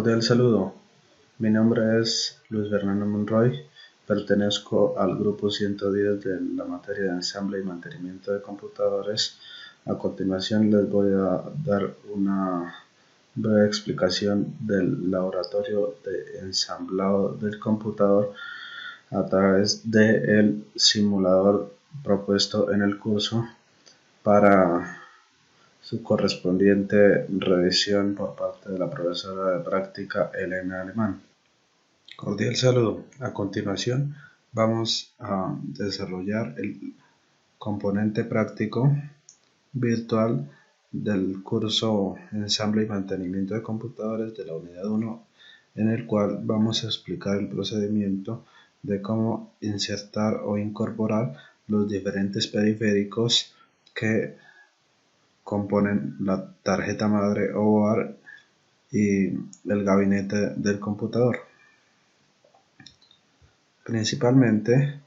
Cordial saludo, mi nombre es Luis Fernando Monroy, pertenezco al grupo 110 de la materia de ensamble y mantenimiento de computadores. A continuación les voy a dar una breve explicación del laboratorio de ensamblado del computador a través del simulador propuesto en el curso para su correspondiente revisión por parte de la profesora de práctica Elena Alemán. Cordial saludo. A continuación vamos a desarrollar el componente práctico virtual del curso Ensamble y Mantenimiento de Computadores de la Unidad 1, en el cual vamos a explicar el procedimiento de cómo insertar o incorporar los diferentes periféricos que componen la tarjeta madre o board y el gabinete del computador. Principalmente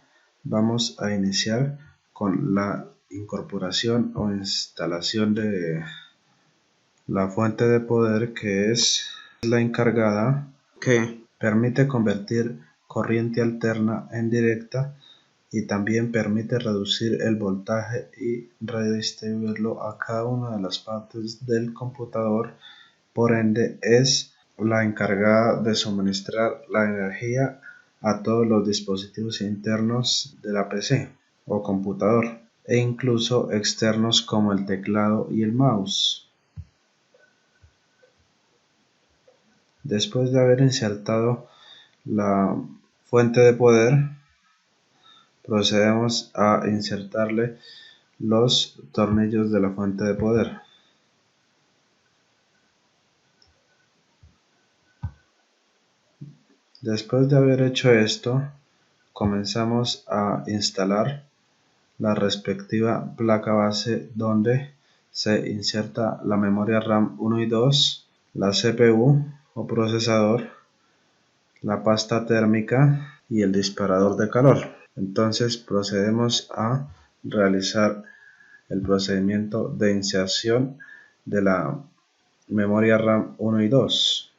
vamos a iniciar con la incorporación o instalación de la fuente de poder, que es la encargada que permite convertir corriente alterna en directa y también permite reducir el voltaje y redistribuirlo a cada una de las partes del computador. Por ende, es la encargada de suministrar la energía a todos los dispositivos internos de la PC o computador, e incluso externos como el teclado y el mouse. Después de haber insertado la fuente de poder, procedemos a insertarle los tornillos de la fuente de poder. Después de haber hecho esto, comenzamos a instalar la respectiva placa base, donde se inserta la memoria RAM 1 y 2, la CPU o procesador, la pasta térmica y el disparador de calor. Entonces procedemos a realizar el procedimiento de inserción de la memoria RAM 1 y 2.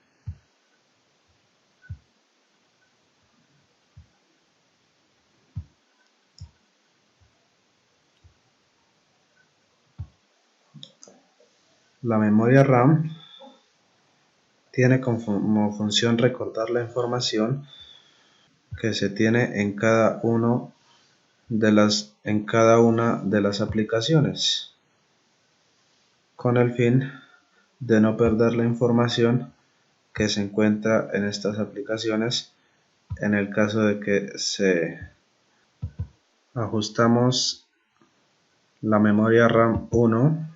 La memoria RAM tiene como función recordar la información que se tiene en cada una de las aplicaciones, con el fin de no perder la información que se encuentra en estas aplicaciones. En el caso de que ajustamos la memoria RAM 1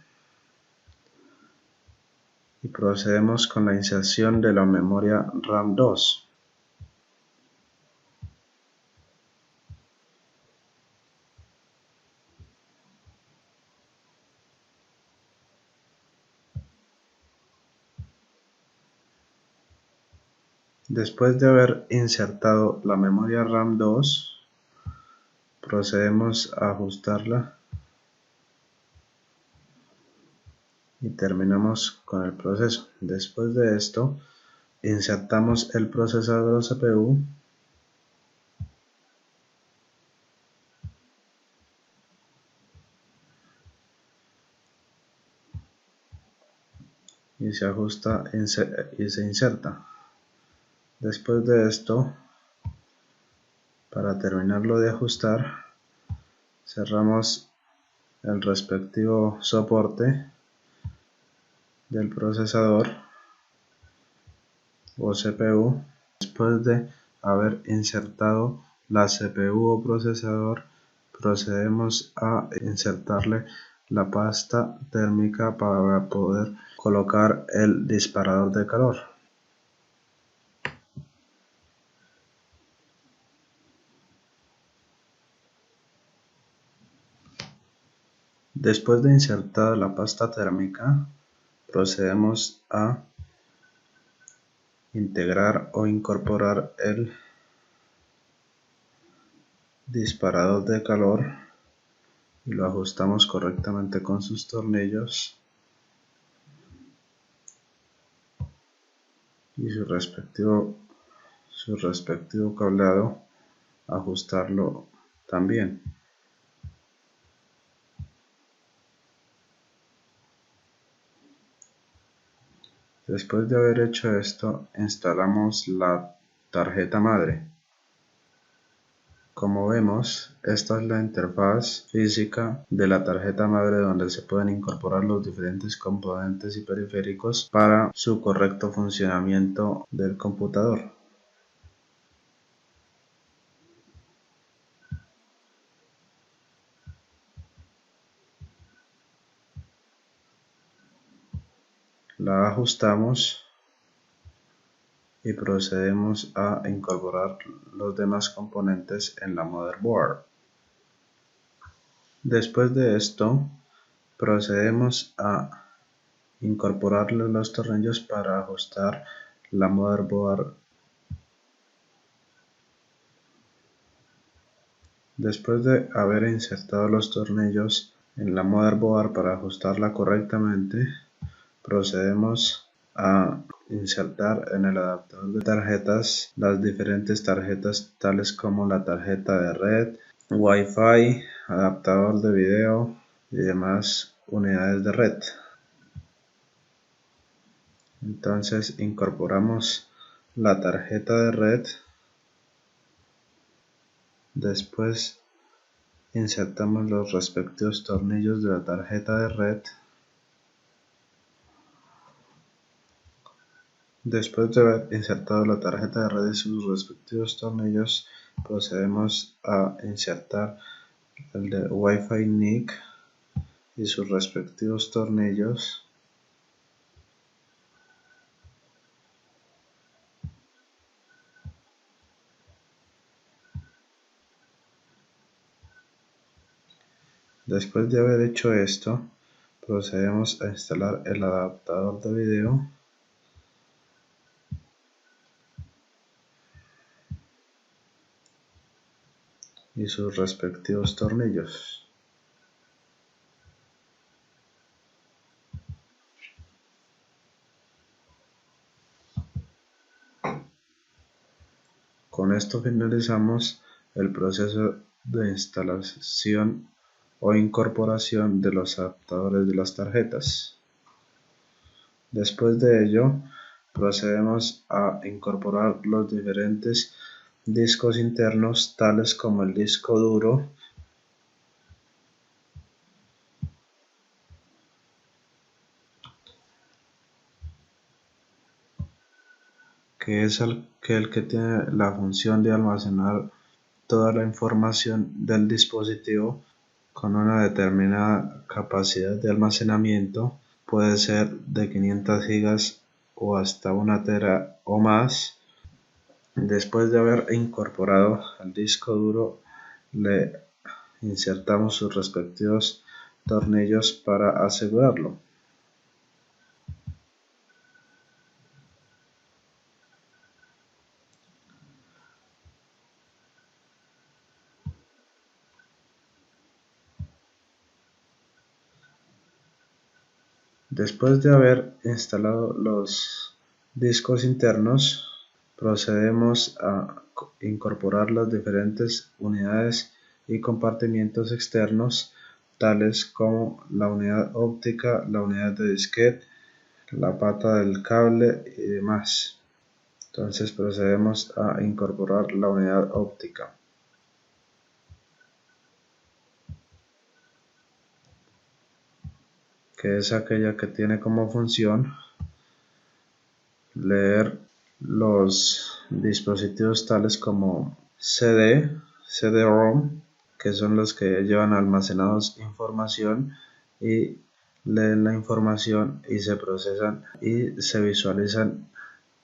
y procedemos con la inserción de la memoria RAM 2. Después de haber insertado la memoria RAM 2, procedemos a ajustarla y terminamos con el proceso. Después de esto, insertamos el procesador o CPU y se ajusta y se inserta. Después de esto, para terminarlo de ajustar, cerramos el respectivo soporte del procesador o CPU. Después de haber insertado la CPU o procesador, procedemos a insertarle la pasta térmica para poder colocar el disparador de calor. Después de insertar la pasta térmica, procedemos a integrar o incorporar el disparador de calor y lo ajustamos correctamente con sus tornillos. y su respectivo cableado, ajustarlo también. Después de haber hecho esto, instalamos la tarjeta madre. Como vemos, esta es la interfaz física de la tarjeta madre, donde se pueden incorporar los diferentes componentes y periféricos para su correcto funcionamiento del computador. La ajustamos y procedemos a incorporar los demás componentes en la motherboard. Después de esto, procedemos a incorporarle los tornillos para ajustar la motherboard. Después de haber insertado los tornillos en la motherboard para ajustarla correctamente, procedemos a insertar en el adaptador de tarjetas las diferentes tarjetas, tales como la tarjeta de red, Wi-Fi, adaptador de video y demás unidades de red. Entonces incorporamos la tarjeta de red, después insertamos los respectivos tornillos de la tarjeta de red. Después de haber insertado la tarjeta de red y sus respectivos tornillos, procedemos a insertar el de Wi-Fi NIC y sus respectivos tornillos. Después de haber hecho esto, procedemos a instalar el adaptador de video y sus respectivos tornillos. Con esto finalizamos el proceso de instalación o incorporación de los adaptadores de las tarjetas. Después de ello, procedemos a incorporar los diferentes discos internos, tales como el disco duro, que es el que tiene la función de almacenar toda la información del dispositivo con una determinada capacidad de almacenamiento. Puede ser de 500 gigas o hasta 1 tera o más. Después de haber incorporado el disco duro, le insertamos sus respectivos tornillos para asegurarlo. Después de haber instalado los discos internos, procedemos a incorporar las diferentes unidades y compartimientos externos, tales como la unidad óptica, la unidad de disquete, la pata del cable y demás. Entonces procedemos a incorporar la unidad óptica, que es aquella que tiene como función leer los dispositivos tales como CD-ROM, que son los que llevan almacenados información y leen la información y se procesan y se visualizan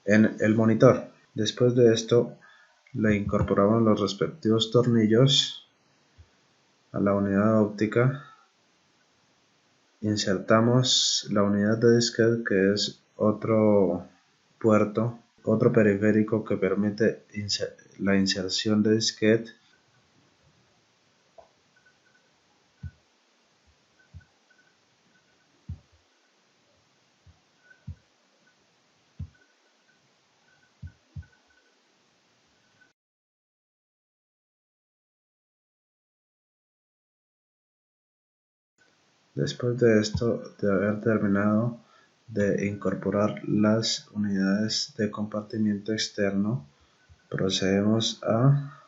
en el monitor. Después de esto, le incorporamos los respectivos tornillos a la unidad óptica, insertamos la unidad de disquete, que es otro puerto, otro periférico que permite la inserción de disquete. Después de esto, de haber terminado de incorporar las unidades de compartimiento externo, procedemos a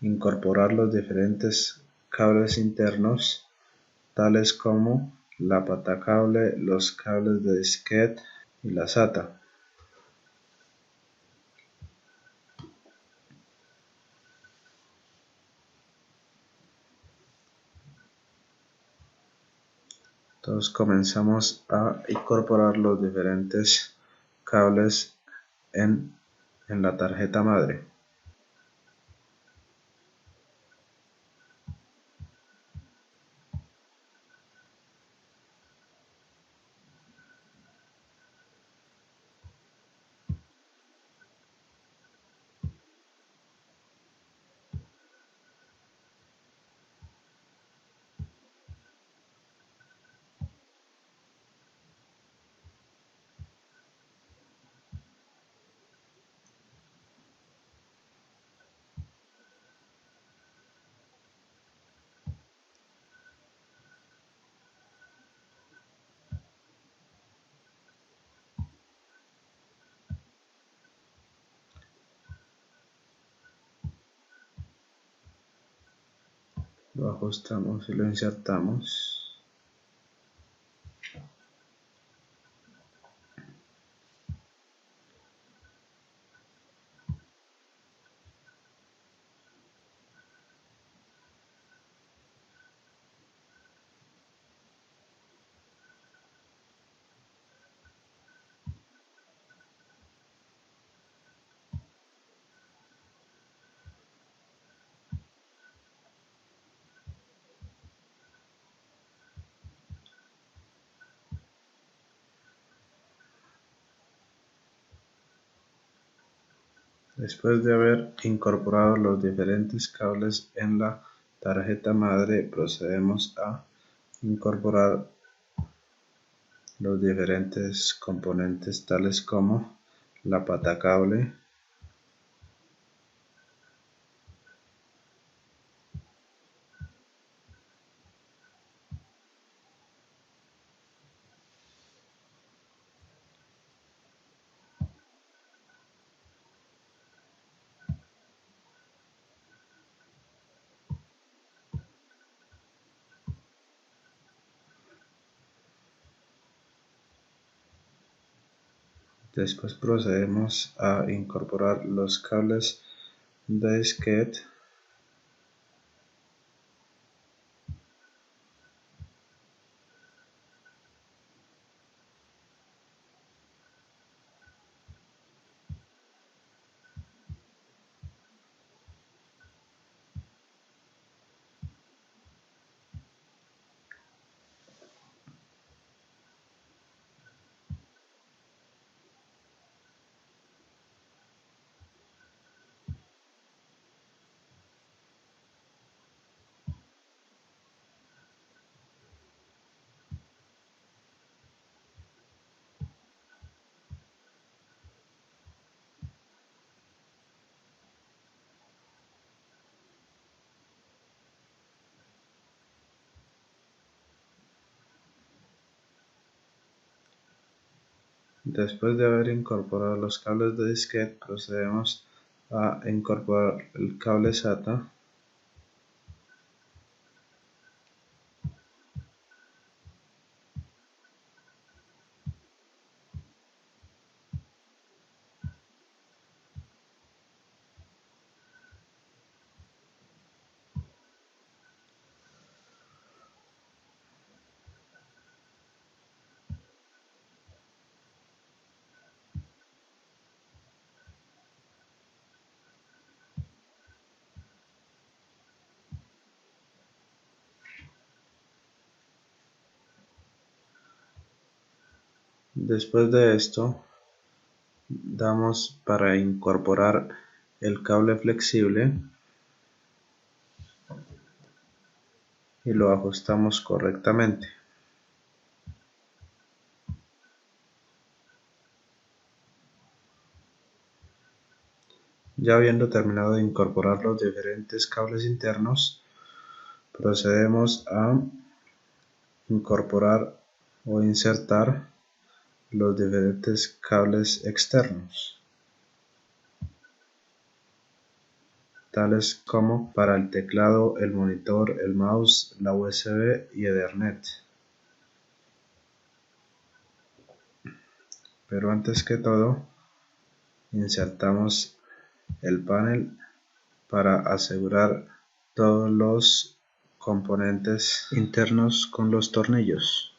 incorporar los diferentes cables internos, tales como la pata cable, los cables de disquete y la SATA. Entonces comenzamos a incorporar los diferentes cables en la tarjeta madre. Lo ajustamos y lo insertamos. Después de haber incorporado los diferentes cables en la tarjeta madre, procedemos a incorporar los diferentes componentes tales como la pata cable, después procedemos a incorporar los cables de disquete, Después de haber incorporado los cables de disquete, procedemos a incorporar el cable SATA, después de esto damos para incorporar el cable flexible y lo ajustamos correctamente. Ya habiendo terminado de incorporar los diferentes cables internos, procedemos a incorporar o insertar los diferentes cables externos, tales como para el teclado, el monitor, el mouse, la USB y Ethernet. Pero antes que todo, insertamos el panel para asegurar todos los componentes internos con los tornillos.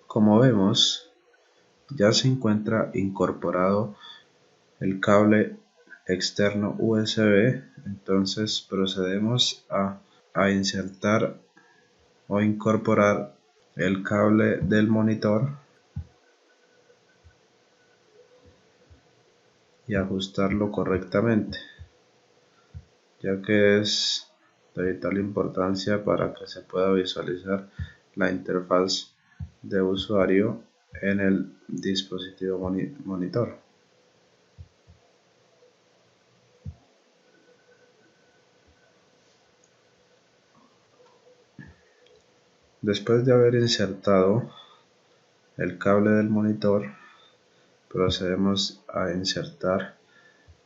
Como vemos, ya se encuentra incorporado el cable externo USB, entonces procedemos a insertar o incorporar el cable del monitor y ajustarlo correctamente, ya que es de vital importancia para que se pueda visualizar la interfaz de usuario en el dispositivo monitor. Después de haber insertado el cable del monitor, procedemos a insertar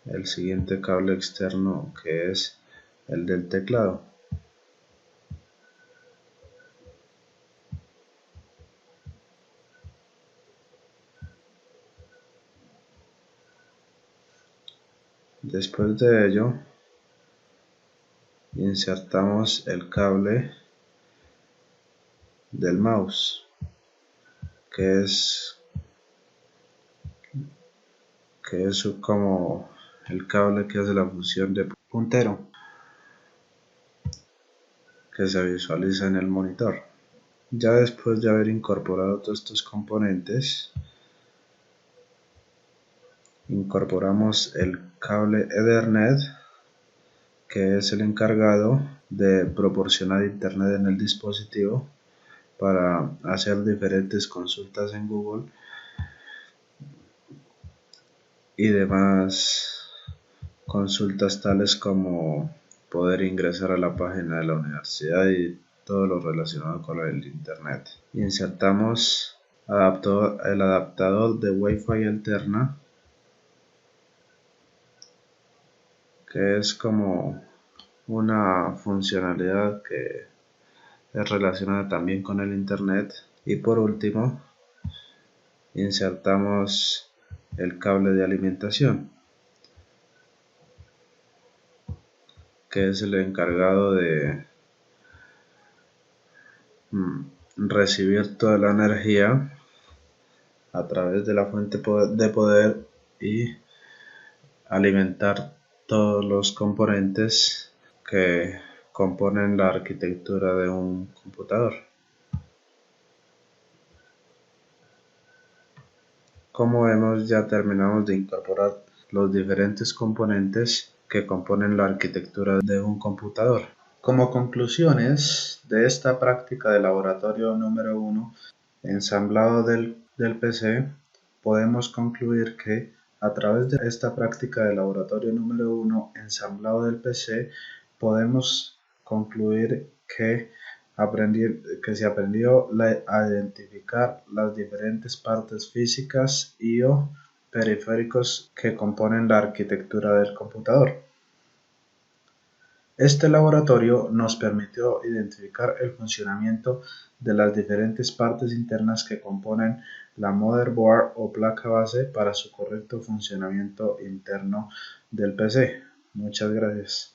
el siguiente cable externo, que es el del teclado. Después de ello, insertamos el cable del mouse, que es como el cable que hace la función de puntero, que se visualiza en el monitor. Ya después de haber incorporado todos estos componentes, incorporamos el cable Ethernet, que es el encargado de proporcionar internet en el dispositivo para hacer diferentes consultas en Google y demás consultas, tales como poder ingresar a la página de la universidad y todo lo relacionado con el internet. Insertamos el adaptador de Wi-Fi alterna, que es como una funcionalidad que es relacionada también con el internet. Y por último, insertamos el cable de alimentación, que es el encargado de recibir toda la energía a través de la fuente de poder y alimentar todos los componentes que componen la arquitectura de un computador. Como vemos, ya terminamos de incorporar los diferentes componentes que componen la arquitectura de un computador. Como conclusiones de esta práctica de laboratorio número 1, ensamblado del PC, podemos concluir que a través de esta práctica de laboratorio número 1, ensamblado del PC, podemos concluir que se aprendió a identificar las diferentes partes físicas y/o periféricos que componen la arquitectura del computador. Este laboratorio nos permitió identificar el funcionamiento de las diferentes partes internas que componen la motherboard o placa base para su correcto funcionamiento interno del PC. Muchas gracias.